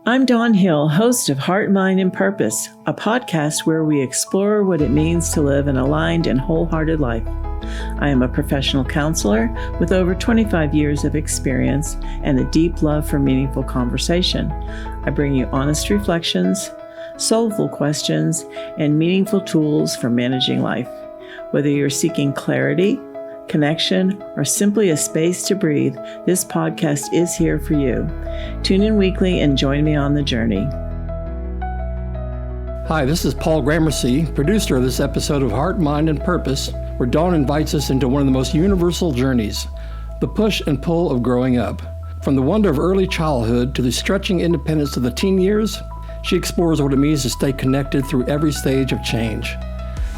I'm Dawn Hill, host of Heart, Mind, and Purpose, a podcast where we explore what it means to live an aligned and wholehearted life. I am a professional counselor with over 25 years of experience and a deep love for meaningful conversation. I bring you honest reflections, soulful questions, and meaningful tools for managing life. Whether you're seeking clarity, connection, or simply a space to breathe, this podcast is here for you. Tune in weekly and join me on the journey. Hi, this is Paul Gramercy, producer of this episode of Heart, Mind, and Purpose, where Dawn invites us into one of the most universal journeys, the push and pull of growing up. From the wonder of early childhood to the stretching independence of the teen years, she explores what it means to stay connected through every stage of change.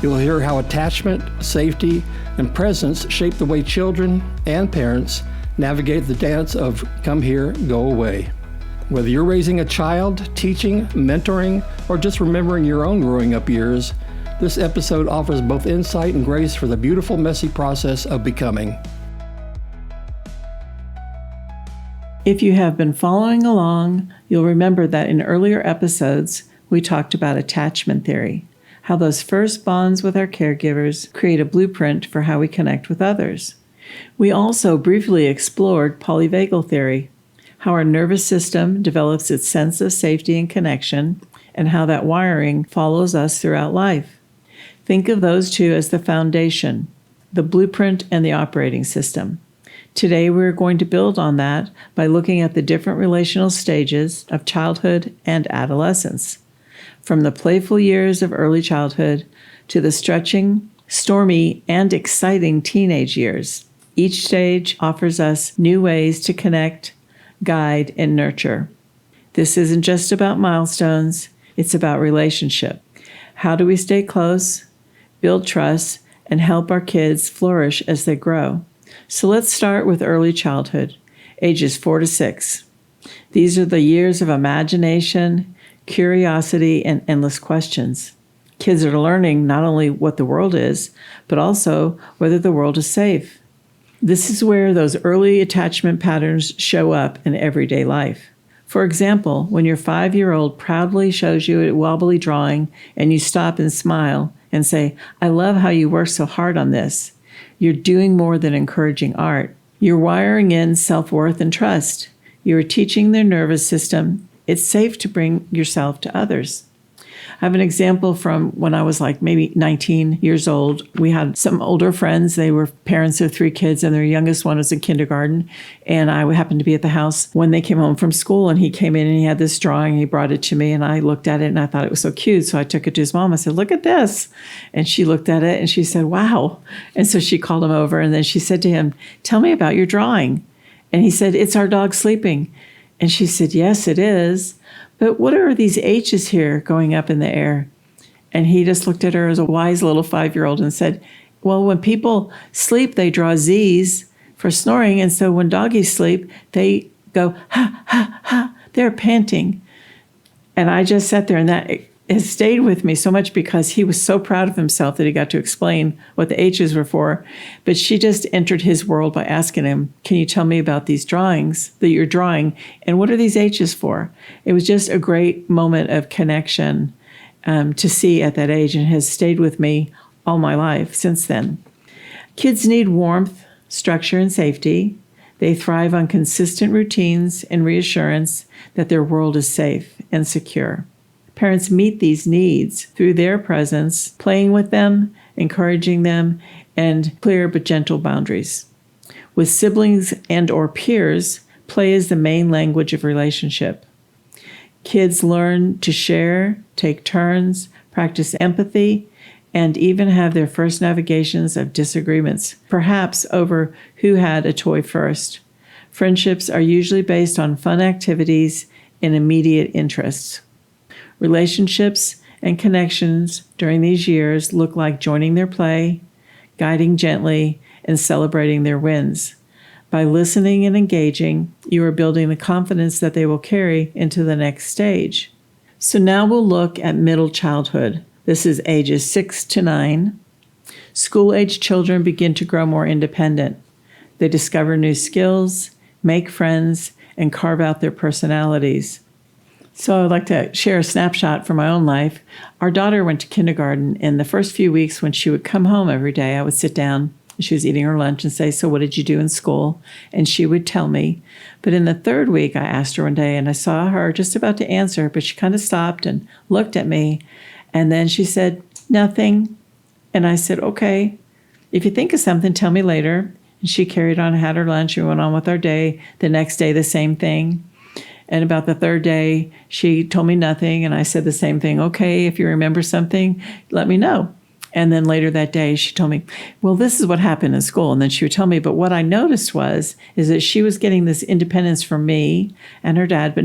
You'll hear how attachment, safety, and presence shape the way children and parents navigate the dance of come here, go away. Whether you're raising a child, teaching, mentoring, or just remembering your own growing up years, this episode offers both insight and grace for the beautiful, messy process of becoming. If you have been following along, you'll remember that in earlier episodes, we talked about attachment theory, how those first bonds with our caregivers create a blueprint for how we connect with others. We also briefly explored polyvagal theory, how our nervous system develops its sense of safety and connection, and how that wiring follows us throughout life. Think of those two as the foundation, the blueprint, and the operating system. Today, we're going to build on that by looking at the different relational stages of childhood and adolescence. From the playful years of early childhood to the stretching, stormy, and exciting teenage years, each stage offers us new ways to connect, guide, and nurture. This isn't just about milestones, it's about relationship. How do we stay close, build trust, and help our kids flourish as they grow? So let's start with early childhood, ages 4 to 6. These are the years of imagination, curiosity, and endless questions. Kids are learning not only what the world is, but also whether the world is safe. This is where those early attachment patterns show up in everyday life. For example, when your 5-year-old proudly shows you a wobbly drawing and you stop and smile and say, "I love how you work so hard on this," you're doing more than encouraging art. You're wiring in self-worth and trust. You're teaching their nervous system it's safe to bring yourself to others. I have an example from when I was like maybe 19 years old. We had some older friends. They were parents of 3 kids, and their youngest one was in kindergarten. And I happened to be at the house when they came home from school, and he came in and he had this drawing. He brought it to me, and I looked at it, and I thought it was so cute. So I took it to his mom. I said, "Look at this." And she looked at it, and she said, "Wow." And so she called him over, and then she said to him, "Tell me about your drawing." And he said, "It's our dog sleeping." And she said, "Yes, it is. But what are these H's here going up in the air?" And he just looked at her as a wise little 5-year-old and said, "Well, when people sleep, they draw Z's for snoring. And so when doggies sleep, they go, ha, ha, ha. They're panting." And I just sat there, and that has stayed with me so much because he was so proud of himself that he got to explain what the H's were for. But she just entered his world by asking him, "Can you tell me about these drawings that you're drawing? And what are these H's for?" It was just a great moment of connection to see at that age, and has stayed with me all my life since then. Kids need warmth, structure, and safety. They thrive on consistent routines and reassurance that their world is safe and secure. Parents meet these needs through their presence, playing with them, encouraging them, and clear but gentle boundaries. With siblings and or peers, play is the main language of relationship. Kids learn to share, take turns, practice empathy, and even have their first navigations of disagreements, perhaps over who had a toy first. Friendships are usually based on fun activities and immediate interests. Relationships and connections during these years look like joining their play, guiding gently, and celebrating their wins. By listening and engaging, you are building the confidence that they will carry into the next stage. So now we'll look at middle childhood. This is ages 6 to 9. School-age children begin to grow more independent. They discover new skills, make friends, and carve out their personalities. So I'd like to share a snapshot from my own life. Our daughter went to kindergarten, and the first few weeks when she would come home every day, I would sit down. She was eating her lunch and say, "So what did you do in school?" And she would tell me. But in the third week, I asked her one day, and I saw her just about to answer, but she kind of stopped and looked at me. And then she said, "Nothing." And I said, "Okay, if you think of something, tell me later." And she carried on, had her lunch, and went on with our day. The next day, the same thing. And about the third day, she told me nothing, and I said the same thing. "Okay, if you remember something, let me know." And then later that day, she told me, "Well, this is what happened in school." And then she would tell me, but what I noticed is that she was getting this independence from me and her dad, but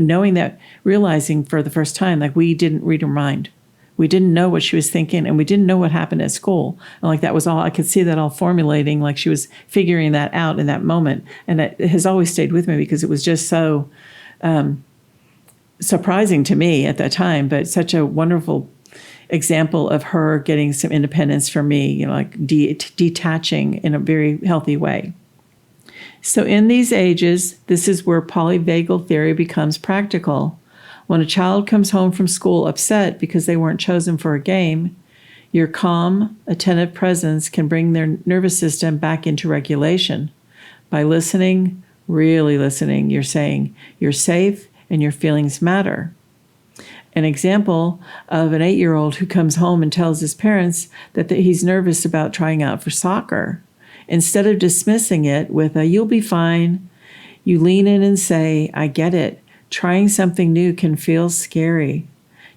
realizing for the first time, like we didn't read her mind. We didn't know what she was thinking, and we didn't know what happened at school. And like that was all, I could see that all formulating, like she was figuring that out in that moment. And it has always stayed with me because it was just so surprising to me at that time, but such a wonderful example of her getting some independence from me, like detaching in a very healthy way. So in these ages, this is where polyvagal theory becomes practical. When a child comes home from school upset because they weren't chosen for a game, your calm, attentive presence can bring their nervous system back into regulation. By listening, really listening, you're saying, "You're safe and your feelings matter." An example of an 8-year-old who comes home and tells his parents that he's nervous about trying out for soccer. Instead of dismissing it with a "you'll be fine," you lean in and say, "I get it. Trying something new can feel scary.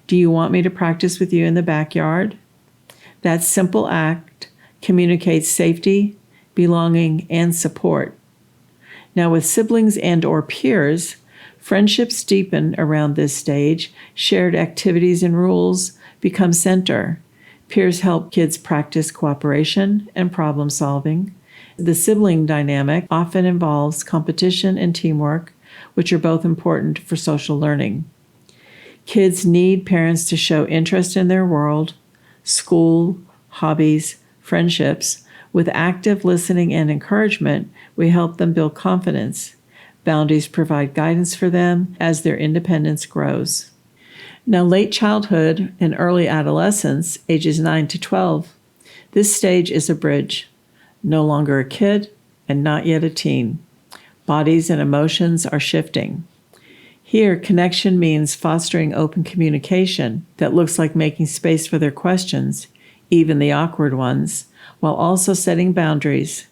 Do you want me to practice with you in the backyard?" That simple act communicates safety, belonging, and support. Now with siblings and/or peers, friendships deepen around this stage. Shared activities and rules become center. Peers help kids practice cooperation and problem solving. The sibling dynamic often involves competition and teamwork, which are both important for social learning. Kids need parents to show interest in their world, school, hobbies, friendships. With active listening and encouragement, we help them build confidence. Boundaries provide guidance for them as their independence grows. Now, late childhood and early adolescence, ages 9 to 12, this stage is a bridge. No longer a kid and not yet a teen. Bodies and emotions are shifting. Here, connection means fostering open communication that looks like making space for their questions, even the awkward ones, while also setting boundaries.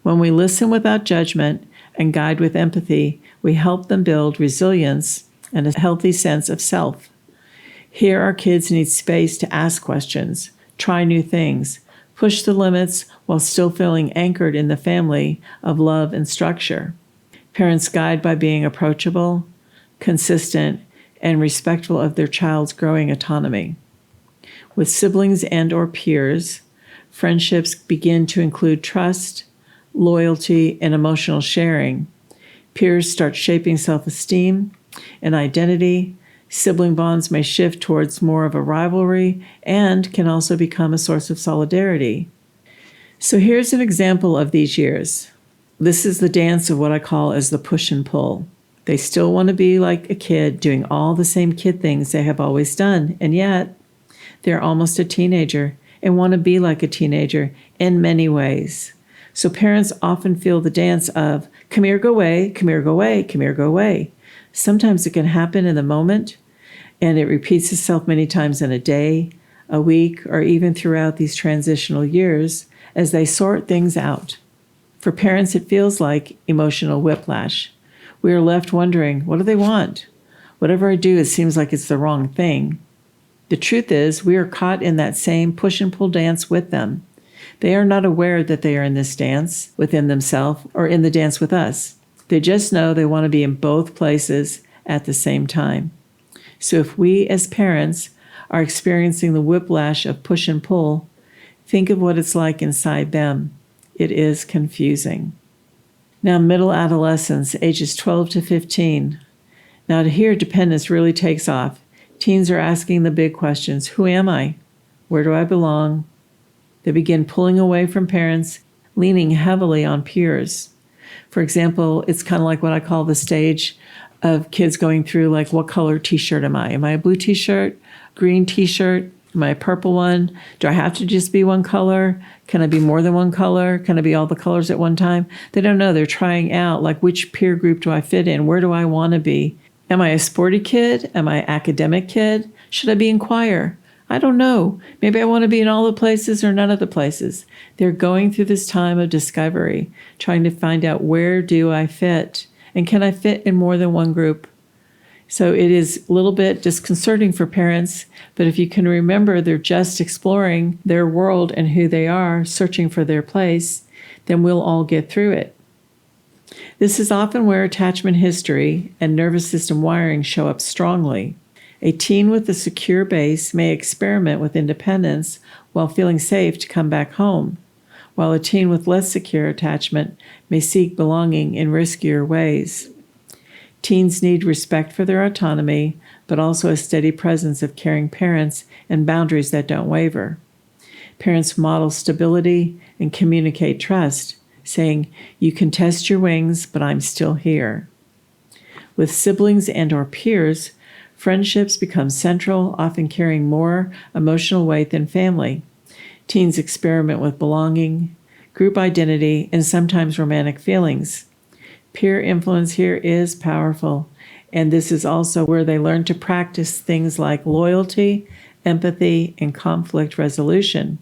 When we listen without judgment and guide with empathy, we help them build resilience and a healthy sense of self. Here, our kids need space to ask questions, try new things, push the limits while still feeling anchored in the family of love and structure. Parents guide by being approachable, consistent, and respectful of their child's growing autonomy. With siblings and/or peers, friendships begin to include trust, loyalty, and emotional sharing. Peers start shaping self-esteem and identity. Sibling bonds may shift towards more of a rivalry and can also become a source of solidarity. So here's an example of these years. This is the dance of what I call as the push and pull. They still want to be like a kid, doing all the same kid things they have always done, and yet they're almost a teenager and want to be like a teenager in many ways. So parents often feel the dance of, "Come here, go away, come here, go away, come here, go away." Sometimes it can happen in the moment, and it repeats itself many times in a day, a week, or even throughout these transitional years as they sort things out. For parents, it feels like emotional whiplash. We are left wondering, what do they want? Whatever I do, it seems like it's the wrong thing. The truth is, we are caught in that same push and pull dance with them. They are not aware that they are in this dance within themselves or in the dance with us. They just know they want to be in both places at the same time. So if we as parents are experiencing the whiplash of push and pull, think of what it's like inside them. It is confusing. Now, middle adolescence, ages 12 to 15. Now, here, dependence really takes off. Teens are asking the big questions. Who am I? Where do I belong? They begin pulling away from parents, leaning heavily on peers. For example, it's kind of like what I call the stage of kids going through like, what color t-shirt am I? Am I a blue t-shirt, green t-shirt? Am I a purple one? Do I have to just be one color? Can I be more than one color? Can I be all the colors at one time? They don't know. They're trying out, like, which peer group do I fit in? Where do I want to be? Am I a sporty kid? Am I an academic kid? Should I be in choir? I don't know. Maybe I want to be in all the places or none of the places. They're going through this time of discovery, trying to find out, where do I fit? And can I fit in more than one group? So it is a little bit disconcerting for parents, but if you can remember they're just exploring their world and who they are, searching for their place, then we'll all get through it. This is often where attachment history and nervous system wiring show up strongly. A teen with a secure base may experiment with independence while feeling safe to come back home, while a teen with less secure attachment may seek belonging in riskier ways. Teens need respect for their autonomy, but also a steady presence of caring parents and boundaries that don't waver. Parents model stability and communicate trust, saying, "You can test your wings, but I'm still here." With siblings and/or peers, friendships become central, often carrying more emotional weight than family. Teens experiment with belonging, group identity, and sometimes romantic feelings. Peer influence here is powerful, and this is also where they learn to practice things like loyalty, empathy, and conflict resolution.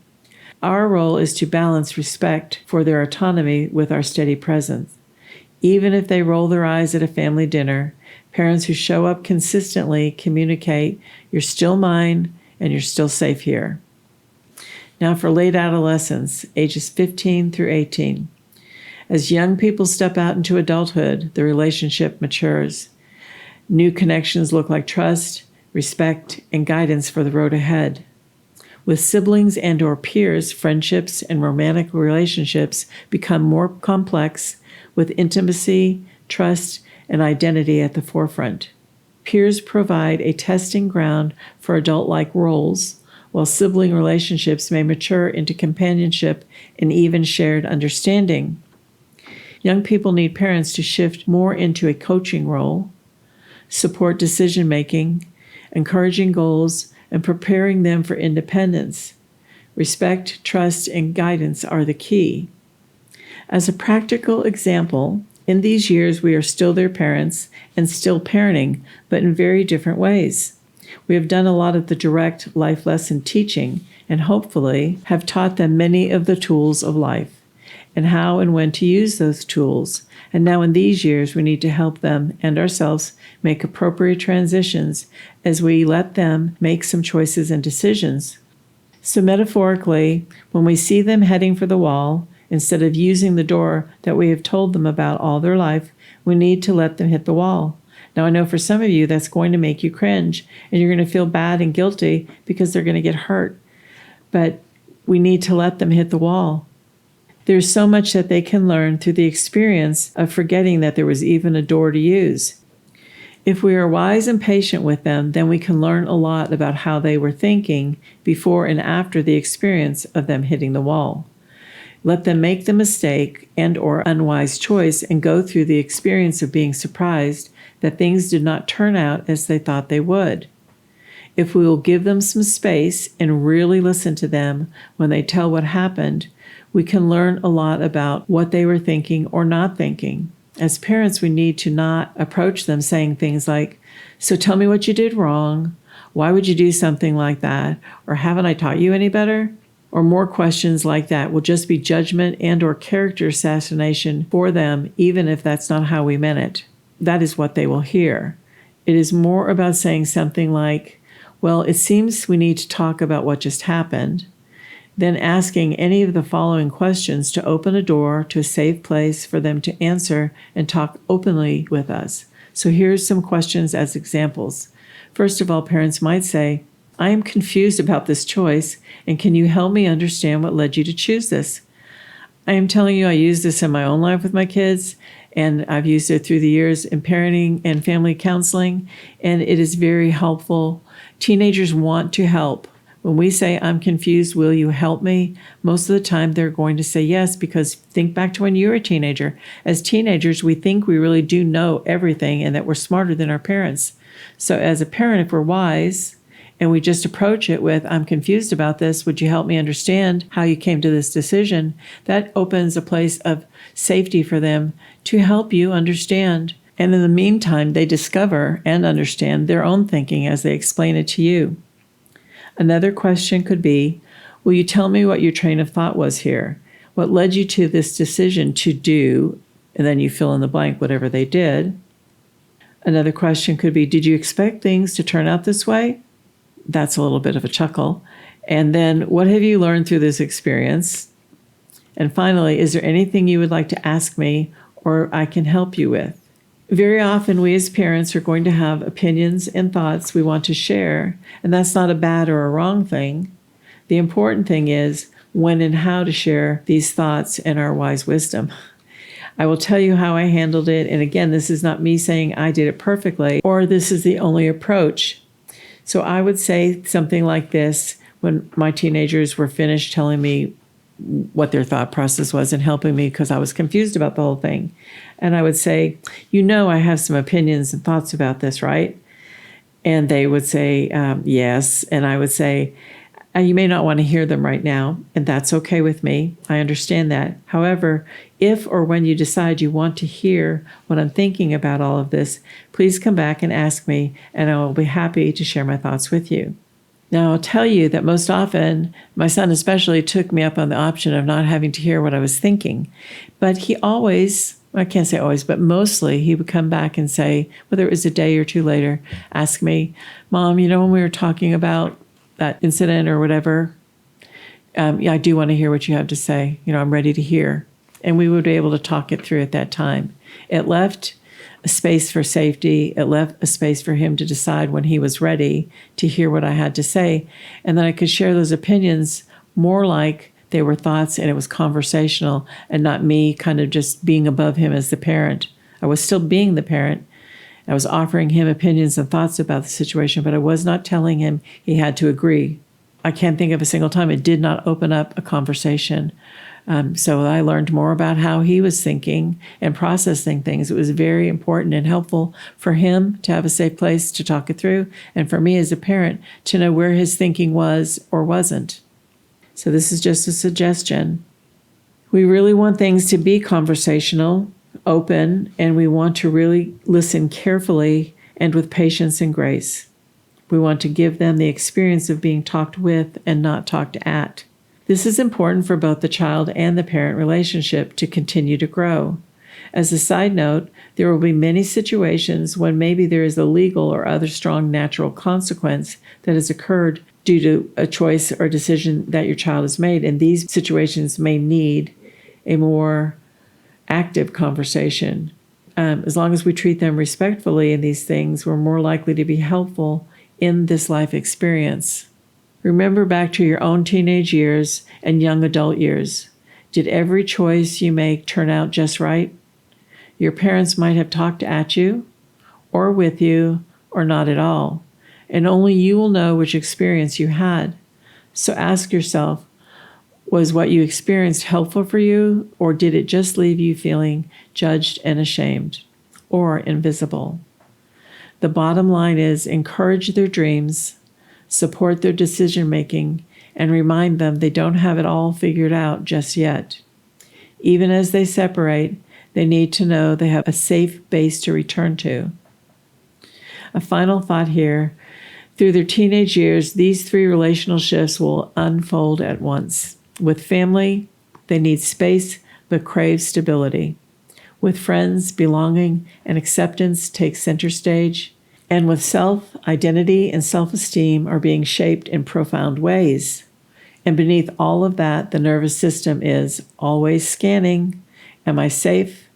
Our role is to balance respect for their autonomy with our steady presence. Even if they roll their eyes at a family dinner, parents who show up consistently communicate, "You're still mine, and you're still safe here." Now for late adolescents, ages 15 through 18. As young people step out into adulthood, the relationship matures. New connections look like trust, respect, and guidance for the road ahead. With siblings and/or peers, friendships and romantic relationships become more complex, with intimacy, trust, and identity at the forefront. Peers provide a testing ground for adult-like roles, while sibling relationships may mature into companionship and even shared understanding. Young people need parents to shift more into a coaching role, support decision-making, encouraging goals, and preparing them for independence. Respect, trust, and guidance are the key. As a practical example, in these years we are still their parents and still parenting, but in very different ways. We have done a lot of the direct life lesson teaching and hopefully have taught them many of the tools of life and how and when to use those tools. And now in these years, we need to help them and ourselves make appropriate transitions as we let them make some choices and decisions. So metaphorically, when we see them heading for the wall, instead of using the door that we have told them about all their life, we need to let them hit the wall. Now, I know for some of you, that's going to make you cringe, and you're going to feel bad and guilty because they're going to get hurt. But we need to let them hit the wall. There's so much that they can learn through the experience of forgetting that there was even a door to use. If we are wise and patient with them, then we can learn a lot about how they were thinking before and after the experience of them hitting the wall. Let them make the mistake and/or unwise choice and go through the experience of being surprised that things did not turn out as they thought they would. If we will give them some space and really listen to them when they tell what happened, we can learn a lot about what they were thinking or not thinking. As parents, we need to not approach them saying things like, "So tell me what you did wrong. Why would you do something like that?" Or "Haven't I taught you any better?" Or more questions like that will just be judgment and/or character assassination for them, even if that's not how we meant it. That is what they will hear. It is more about saying something like, "Well, it seems we need to talk about what just happened," then asking any of the following questions to open a door to a safe place for them to answer and talk openly with us. So here's some questions as examples. First of all, parents might say, "I am confused about this choice, and can you help me understand what led you to choose this? I am telling you, I use this in my own life with my kids, and I've used it through the years in parenting and family counseling, and it is very helpful. Teenagers want to help. When we say, I'm confused, will you help me? Most of the time they're going to say yes, because think back to when you were a teenager. As teenagers, we think we really do know everything and that we're smarter than our parents. So as a parent, if we're wise and we just approach it with, I'm confused about this, would you help me understand how you came to this decision? That opens a place of safety for them to help you understand. And in the meantime, they discover and understand their own thinking as they explain it to you. Another question could be, will you tell me what your train of thought was here? What led you to this decision to do, and then you fill in the blank, whatever they did. Another question could be, did you expect things to turn out this way? That's a little bit of a chuckle. And then, what have you learned through this experience? And finally, is there anything you would like to ask me or I can help you with? Very often, we as parents are going to have opinions and thoughts we want to share, and that's not a bad or a wrong thing. The important thing is when and how to share these thoughts and our wise wisdom. I will tell you how I handled it, and again, this is not me saying I did it perfectly, or this is the only approach. So I would say something like this when my teenagers were finished telling me what their thought process was and helping me because I was confused about the whole thing. And I would say, I have some opinions and thoughts about this, right? And they would say, yes. And I would say, you may not want to hear them right now, and that's okay with me. I understand that. However, if or when you decide you want to hear what I'm thinking about all of this, please come back and ask me, and I will be happy to share my thoughts with you. Now, I'll tell you that most often, my son especially took me up on the option of not having to hear what I was thinking. But he always, I can't say always, but mostly he would come back and say, whether it was a day or two later, ask me, Mom, when we were talking about that incident or whatever, I do want to hear what you have to say. I'm ready to hear. And we would be able to talk it through at that time. It left a space for safety. It left a space for him to decide when he was ready to hear what I had to say. And then I could share those opinions more like they were thoughts and it was conversational and not me kind of just being above him as the parent. I was still being the parent. I was offering him opinions and thoughts about the situation, but I was not telling him he had to agree. I can't think of a single time it did not open up a conversation. So I learned more about how he was thinking and processing things. It was very important and helpful for him to have a safe place to talk it through, and for me as a parent to know where his thinking was or wasn't. So this is just a suggestion. We really want things to be conversational, open, and we want to really listen carefully and with patience and grace. We want to give them the experience of being talked with and not talked at. This is important for both the child and the parent relationship to continue to grow. As a side note, there will be many situations when maybe there is a legal or other strong natural consequence that has occurred due to a choice or decision that your child has made, and these situations may need a more active conversation. As long as we treat them respectfully in these things, we're more likely to be helpful in this life experience. Remember back to your own teenage years and young adult years. Did every choice you make turn out just right? Your parents might have talked at you, or with you, or not at all, and only you will know which experience you had. So ask yourself, was what you experienced helpful for you, or did it just leave you feeling judged and ashamed, or invisible? The bottom line is encourage their dreams, support their decision-making, and remind them they don't have it all figured out just yet. Even as they separate, they need to know they have a safe base to return to. A final thought here. Through their teenage years, these three relational shifts will unfold at once. With family, they need space but crave stability. With friends, belonging and acceptance take center stage. And with self, identity, and self-esteem are being shaped in profound ways. And beneath all of that, the nervous system is always scanning. Am I safe?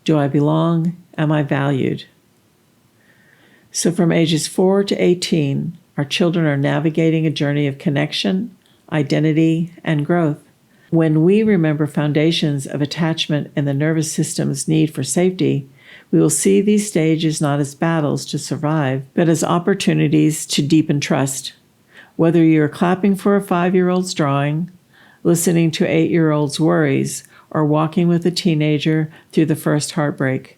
Do I belong? Am I valued? So from ages 4 to 18, our children are navigating a journey of connection, identity, and growth. When we remember foundations of attachment and the nervous system's need for safety, we will see these stages not as battles to survive, but as opportunities to deepen trust. Whether you're clapping for a 5-year-old's drawing, listening to 8-year-old's worries, or walking with a teenager through the first heartbreak,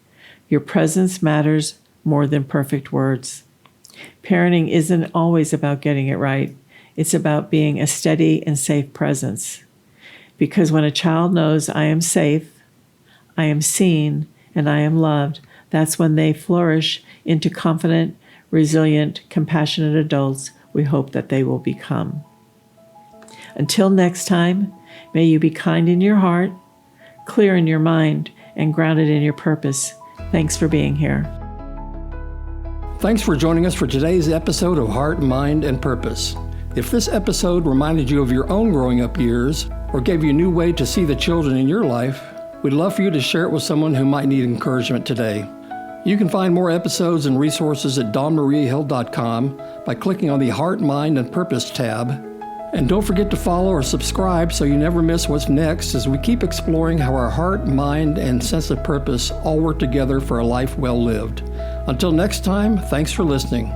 your presence matters more than perfect words. Parenting isn't always about getting it right. It's about being a steady and safe presence. Because when a child knows I am safe, I am seen, and I am loved, that's when they flourish into confident, resilient, compassionate adults we hope that they will become. Until next time, may you be kind in your heart, clear in your mind, and grounded in your purpose. Thanks for being here. Thanks for joining us for today's episode of Heart, Mind, and Purpose. If this episode reminded you of your own growing up years or gave you a new way to see the children in your life, we'd love for you to share it with someone who might need encouragement today. You can find more episodes and resources at dawnmariehill.com by clicking on the Heart, Mind, and Purpose tab. And don't forget to follow or subscribe so you never miss what's next as we keep exploring how our heart, mind, and sense of purpose all work together for a life well lived. Until next time, thanks for listening.